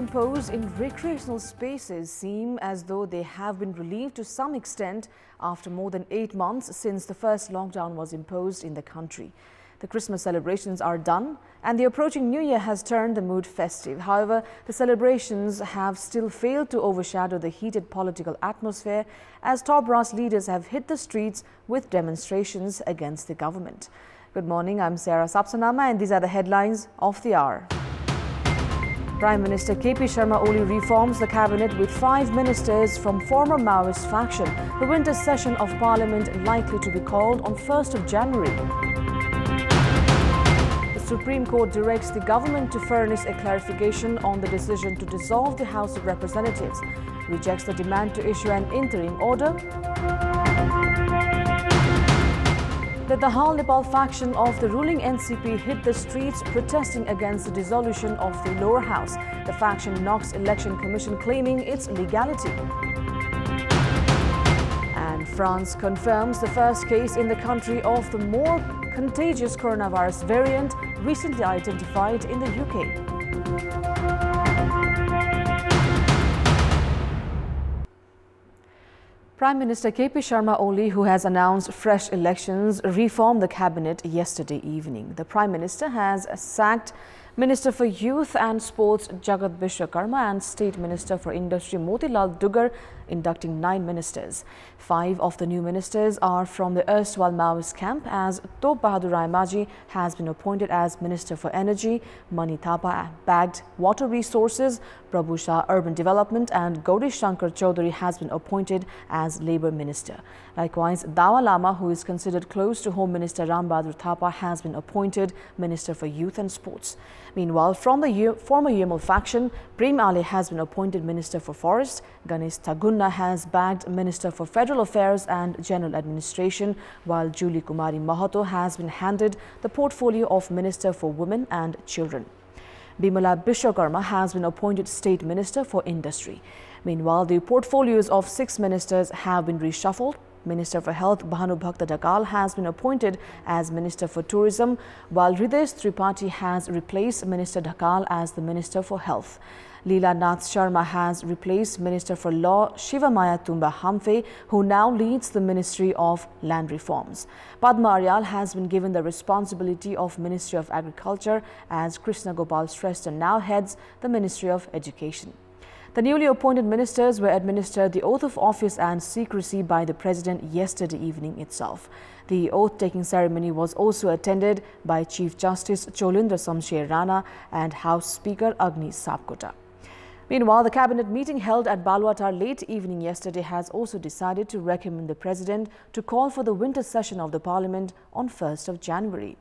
imposed in recreational spaces seem as though they have been relieved to some extent after more than 8 months since the first lockdown was imposed in the country. The Christmas celebrations are done and the approaching New Year has turned the mood festive. However, the celebrations have still failed to overshadow the heated political atmosphere as top brass leaders have hit the streets with demonstrations against the government. Good morning, I'm Sarah Sapsanama and these are the headlines of the hour. Prime Minister KP Sharma Oli reforms the cabinet with 5 ministers from former Maoist faction. The winter session of Parliament likely to be called on 1st of January. The Supreme Court directs the government to furnish a clarification on the decision to dissolve the House of Representatives. Rejects the demand to issue an interim order. The Dahal Nepal faction of the ruling NCP hit the streets protesting against the dissolution of the lower house. The faction knocks Election Commission claiming its legality. And France confirms the first case in the country of the more contagious coronavirus variant recently identified in the UK. Prime Minister KP Sharma Oli, who has announced fresh elections, reformed the cabinet yesterday evening. The Prime Minister has sacked Minister for Youth and Sports Jagat Vishwakarma and State Minister for Industry Motilal Dugar, inducting 9 ministers. 5 of the new ministers are from the erstwhile Maoist camp, as Top Bahadur Raimaji has been appointed as Minister for Energy, Mani Thapa bagged Water Resources, Prabhu Shah Urban Development and Gauri Shankar Chaudhary has been appointed as Labour Minister. Likewise, Dawa Lama, who is considered close to Home Minister Ram Bahadur Thapa, has been appointed Minister for Youth and Sports. Meanwhile, from the former UML faction, Prem Ali has been appointed Minister for Forest, Ganesh Tagunna has bagged Minister for Federal Affairs and General Administration, while Julie Kumari Mahato has been handed the portfolio of Minister for Women and Children. Bimala Vishwakarma has been appointed State Minister for Industry. Meanwhile, the portfolios of 6 ministers have been reshuffled. Minister for Health Bhanu Bhakta Dakal has been appointed as Minister for Tourism, while Hridesh Tripathi has replaced Minister Dakal as the Minister for Health. Leela Nath Sharma has replaced Minister for Law Shivamaya Tumba Hamfe, who now leads the Ministry of Land Reforms. Padma Aryal has been given the responsibility of Ministry of Agriculture, as Krishna Gopal Shrestha now heads the Ministry of Education. The newly appointed ministers were administered the oath of office and secrecy by the President yesterday evening itself. The oath-taking ceremony was also attended by Chief Justice Cholindra Samsher Rana and House Speaker Agni Sapkota. Meanwhile, the cabinet meeting held at Balwatar late evening yesterday has also decided to recommend the President to call for the winter session of the Parliament on 1st of January.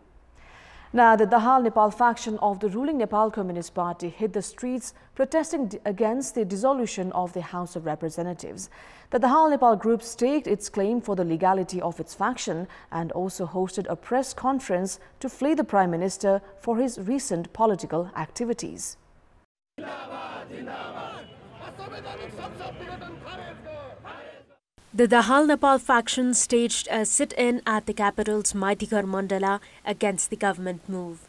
Now, the Dahal Nepal faction of the ruling Nepal Communist Party hit the streets protesting against the dissolution of the House of Representatives. The Dahal Nepal group staked its claim for the legality of its faction and also hosted a press conference to flay the Prime Minister for his recent political activities. The Dahal Nepal faction staged a sit-in at the capital's Maitikar Mandala against the government move.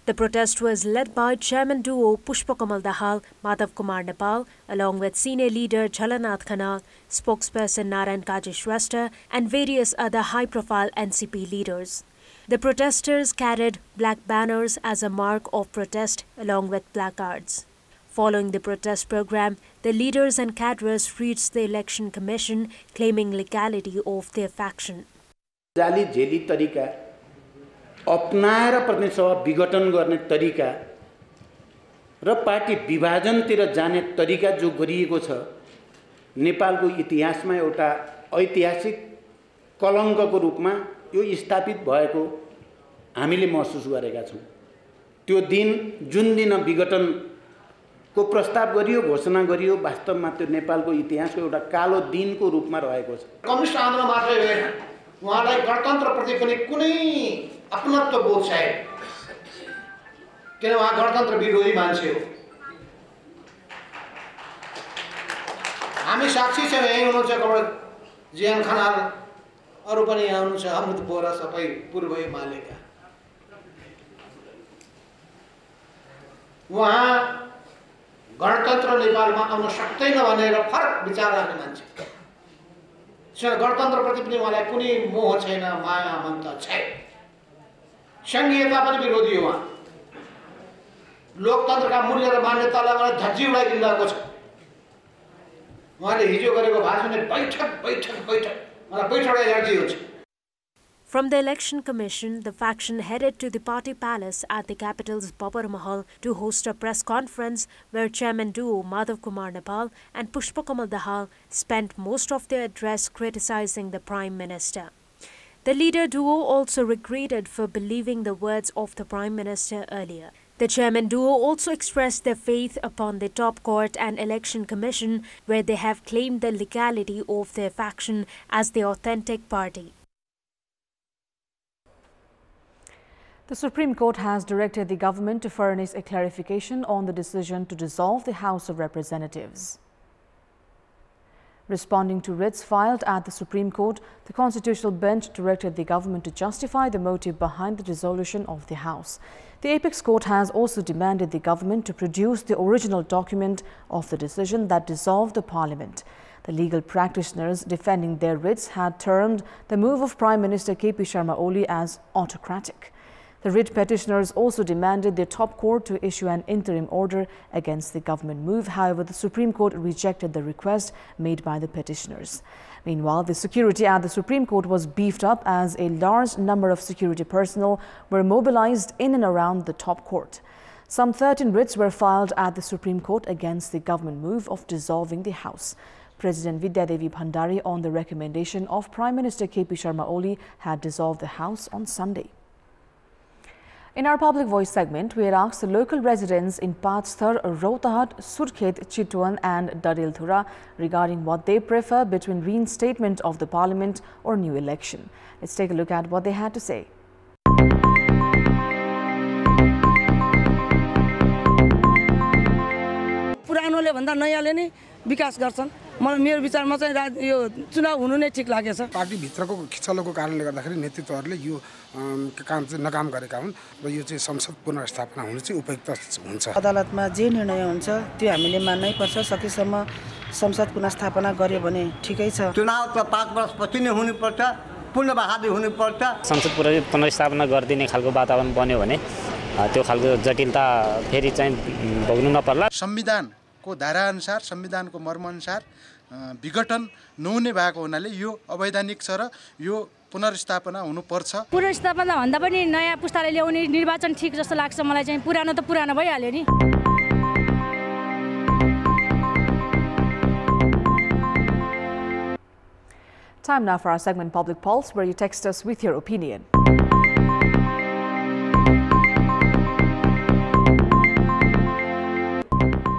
The protest was led by Chairman duo Pushpakamal Dahal, Madhav Kumar Nepal, along with senior leader Jhalanath Khanal, spokesperson Narayan Kaji Shrestha, and various other high-profile NCP leaders. The protesters carried black banners as a mark of protest along with placards. Following the protest program, the leaders and cadres reached the Election Commission claiming legality of their faction. जाली झेली तरिका अपनाएर प्रतिनिधि सभा विघटन गर्ने तरिका र party विभाजनतिर जाने तरिका जो गरिएको छ नेपालको इतिहासमा एउटा ऐतिहासिक कलङ्कको रूपमा यो स्थापित भएको हामीले महसुस गरेका छौं। त्यो दिन जुन दिन विघटन को प्रस्ताव गरियो घोषणा गरियो वास्तवमा त्यो नेपालको इतिहासको एउटा कालो दिनको रूपमा रहेको छ। कम्युनिस्ट आन्दोलन मात्रै होइन, उहाँलाई गणतन्त्रप्रति पनि कुनै अपनत्व बोध छैन, किन उहाँ गणतन्त्र विरोधी मान्छे हो। हामी साक्षी छौँ, यही हुनुहुन्छ कमरेड जियान खनाल, अरू पनि यहाँ हुनुहुन्छ, अमृत बोरा, सबै पूर्व एमालेका। उहाँ गणतन्त्र नेपालमा आउन सक्दैन भनेर फरक विचार राख्ने मान्छे गणतन्त्रप्रति पनि उहाँलाई कुनै मोह छैन, माया ममता छैन। सङ्घीयता पनि विरोधी हो। उहाँ लोकतन्त्रका मूल्य र मान्यतालाई मलाई धज्जी उडाइदिनु भएको छ। उहाँले हिजो गरेको भाषणले बैठक मलाई बैठक एलर्जी हुन्छ। From the Election Commission, the faction headed to the party palace at the capital's Babar Mahal to host a press conference where Chairman duo Madhav Kumar Nepal and Pushpa Kamal Dahal spent most of their address criticizing the Prime Minister. The leader duo also regretted for believing the words of the Prime Minister earlier. The chairman duo also expressed their faith upon the top court and election commission, where they have claimed the legality of their faction as the authentic party. The Supreme Court has directed the government to furnish a clarification on the decision to dissolve the House of Representatives. Responding to writs filed at the Supreme Court, the Constitutional Bench directed the government to justify the motive behind the dissolution of the House. The Apex Court has also demanded the government to produce the original document of the decision that dissolved the Parliament. The legal practitioners defending their writs had termed the move of Prime Minister KP Sharma Oli as autocratic. The writ petitioners also demanded the top court to issue an interim order against the government move. However, the Supreme Court rejected the request made by the petitioners. Meanwhile, the security at the Supreme Court was beefed up as a large number of security personnel were mobilized in and around the top court. Some 13 writs were filed at the Supreme Court against the government move of dissolving the House. President Vidya Devi Bhandari, on the recommendation of Prime Minister KP Sharma Oli, had dissolved the House on Sunday. In our Public Voice segment, we had asked the local residents in Patsthar, Rohtahat, Surkhet, Chitwan and Dadilthura regarding what they prefer between reinstatement of the parliament or new election. Let's take a look at what they had to say. पुरानोले भन्दा नयाँले नै विकास गर्छन्। मलाई मेरो विचारमा चाहिँ यो चुनाव हुनु नै ठीक लागेछ। पार्टी भित्रको खिचलोको कारणले गर्दाखेरि नेतृत्वहरूले यो काम चाहिँ नकाम गरेका हुन् र यो चाहिँ संसद पुनर्स्थापना हुनु चाहिँ उपयुक्त हुन्छ। अदालतमा जे निर्णय हुन्छ त्यो हामीले मान्नै पर्छ। सकेसम्म संसद पुनर्स्थापना गर्यो भने ठिकै छ। चुनाव त 5 वर्षपछि नै हुनुपर्छ, पूर्ण बहादुरी हुनुपर्छ। संसद पुनर्स्थापना गरिदिने खालको वातावरण बन्यो भने त्यो खालको जटिलता फेरि चाहिँ भोग्नु नपर्ला। संविधानको धाराअनुसार, संविधानको मर्मअनुसार विघटन नहुने भएको हुनाले यो अवैधानिक छ र यो पुनर्स्थापना हुनुपर्छ। पुनर्स्थापना भन्दा पनि नयाँ पुस्ताले ल्याउने निर्वाचन ठीक जस्तो लाग्छ मलाई चाहिँ। पुरानो त पुरानो भइहाल्यो नि। Time now for our segment Public Pulse, where you text us with your opinion.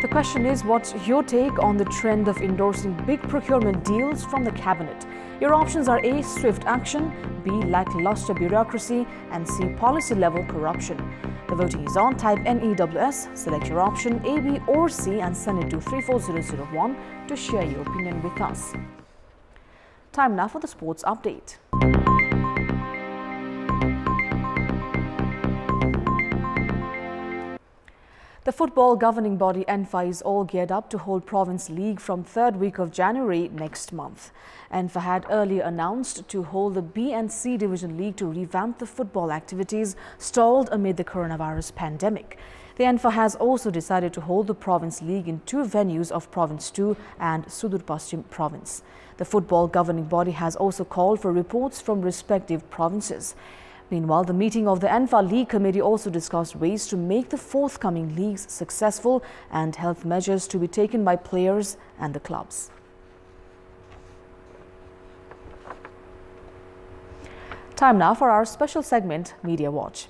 The question is, what's your take on the trend of endorsing big procurement deals from the cabinet? Your options are A, swift action, B, lackluster bureaucracy, and C, policy-level corruption. The voting is on. Type NEWS, select your option A, B or C and send it to 34001 to share your opinion with us. Time now for the sports update. The football governing body ENFA is all geared up to hold Province League from 3rd week of January next month. ENFA had earlier announced to hold the B and C Division League to revamp the football activities stalled amid the coronavirus pandemic. The ENFA has also decided to hold the Province League in 2 venues of Province 2 and Sudur Paschim Province. The football governing body has also called for reports from respective provinces. Meanwhile, the meeting of the ENFA League Committee also discussed ways to make the forthcoming leagues successful and health measures to be taken by players and the clubs. Time now for our special segment, Media Watch.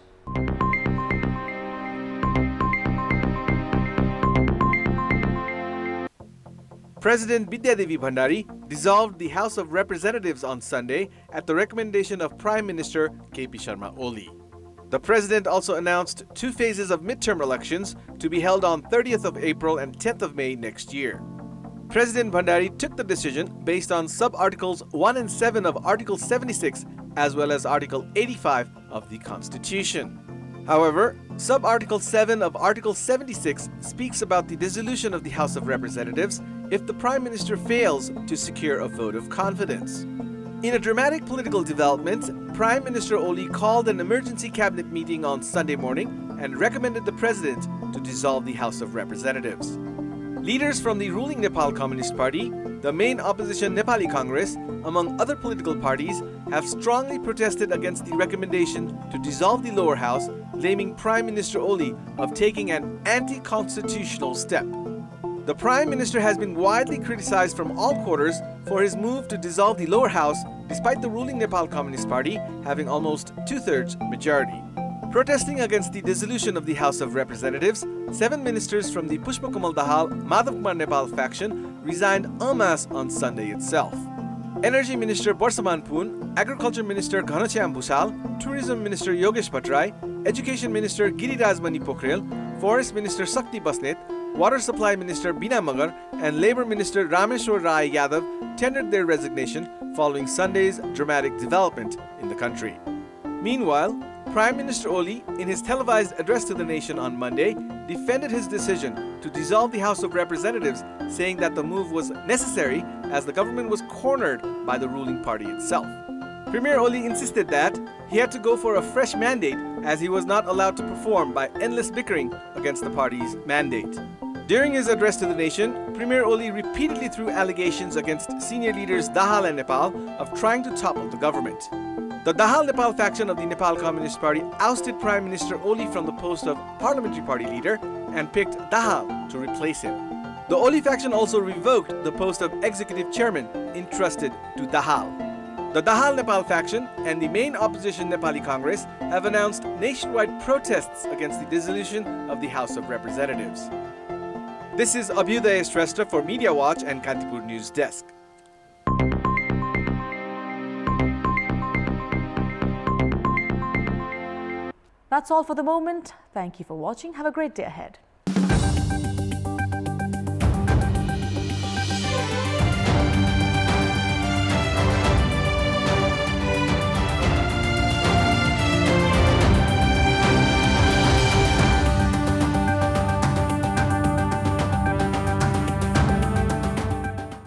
President Vidya Devi Bhandari dissolved the House of Representatives on Sunday at the recommendation of Prime Minister KP Sharma Oli. The president also announced 2 phases of midterm elections to be held on 30th of April and 10th of May next year. President Bhandari took the decision based on sub-articles 1 and 7 of Article 76 as well as Article 85 of the Constitution. However, Sub-Article 7 of Article 76 speaks about the dissolution of the House of Representatives if the Prime Minister fails to secure a vote of confidence. In a dramatic political development, Prime Minister Oli called an emergency cabinet meeting on Sunday morning and recommended the President to dissolve the House of Representatives. Leaders from the ruling Nepal Communist Party, the main opposition Nepali Congress, among other political parties, have strongly protested against the recommendation to dissolve the lower house, blaming Prime Minister Oli of taking an anti-constitutional step. The Prime Minister has been widely criticized from all quarters for his move to dissolve the lower house, despite the ruling Nepal Communist Party having almost two-thirds majority. Protesting against the dissolution of the House of Representatives, 7 ministers from the Pushpakamal Dahal Madhav Kumar Nepal faction resigned en masse on Sunday itself. Energy Minister Borsaman Poon, Agriculture Minister Ghanashyam Bhusal, Tourism Minister Yogesh Bhattrai, Education Minister Giriraj Mani Pokhrel, Forest Minister Sakti Basnet, Water Supply Minister Bina Magar, and Labour Minister Rameshwar Rai Yadav tendered their resignation following Sunday's dramatic development in the country. Meanwhile, Prime Minister Oli, in his televised address to the nation on Monday, defended his decision to dissolve the House of Representatives, saying that the move was necessary as the government was cornered by the ruling party itself. Premier Oli insisted that he had to go for a fresh mandate as he was not allowed to perform by endless bickering against the party's mandate. During his address to the nation, Premier Oli repeatedly threw allegations against senior leaders Dahal and Nepal of trying to topple the government. The Dahal Nepal faction of the Nepal Communist Party ousted Prime Minister Oli from the post of parliamentary party leader and picked Dahal to replace him. The Oli faction also revoked the post of executive chairman entrusted to Dahal. The Dahal Nepal faction and the main opposition Nepali Congress have announced nationwide protests against the dissolution of the House of Representatives. This is Abhyudaya Shrestha for Media Watch and Kantipur News Desk. That's all for the moment. Thank you for watching. Have a great day ahead.